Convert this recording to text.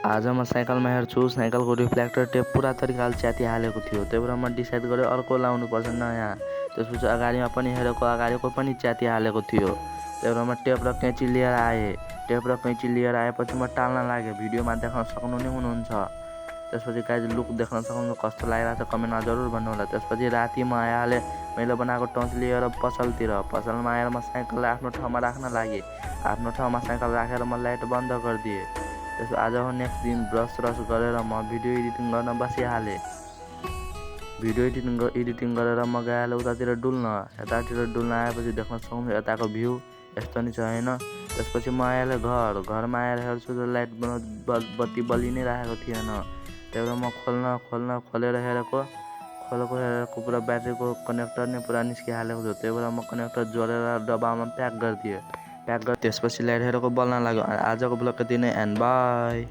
आज म साइकलमा हेर्छु साइकलको रिफ्लेक्टर टेप पुरा तरिकाले च्यातिहालेको थियो। त्यही भएर म डिसाइड गरेँ अर्को लाउनुपर्छ नयाँ। त्यसपछि अगाडिमा पनि हेरेको अगाडिको पनि च्यातिहालेको थियो। त्यही भएर म टेप र कैँची लिएर आएँ। टेप र कैँची लिएर आएपछि म टाल्न लागेँ। भिडियोमा देख्न सक्नु नै हुनुहुन्छ। त्यसपछि गाइज लुक देख्न सक्नुहुन्छ कस्तो लागिरहेको छ कमेन्टमा जरुर भन्नुहोला। त्यसपछि राति म आइहालेँ मैले बनाएको टर्च लिएर पसलतिर। पसलमा आएर म साइकललाई आफ्नो ठाउँमा राख्न लागेँ। आफ्नो ठाउँमा साइकल राखेर म लाइट बन्द गरिदिएँ। त्यसो आज हो नेक्स्ट दिन ब्रस गरेर म भिडियो एडिटिङ गर्न बसिहालेँ। भिडियो एडिटिङ गरेर म गइहालेँ उतातिर डुल्न। यतातिर डुल्न आएपछि देख्न सक्नुहुन्छ यताको भ्यू यस्तो नि छ हैन। त्यसपछि म आइहालेँ घरमा आएर हेर्छु त लाइट बत्ती बलि नै राखेको थिएन। त्यही भएर म खोलेर हेरेको पुरा ब्याट्रीको कनेक्टर नै पुरा निस्किहालेको थियो। त्यही भएर म कनेक्टर जोडेर डब्बामा प्याक गरिदिएँ। त्यसपछि लाइट हेरेको बल्न लाग्यो। आजको ब्लग यति नै एन्ड बाई।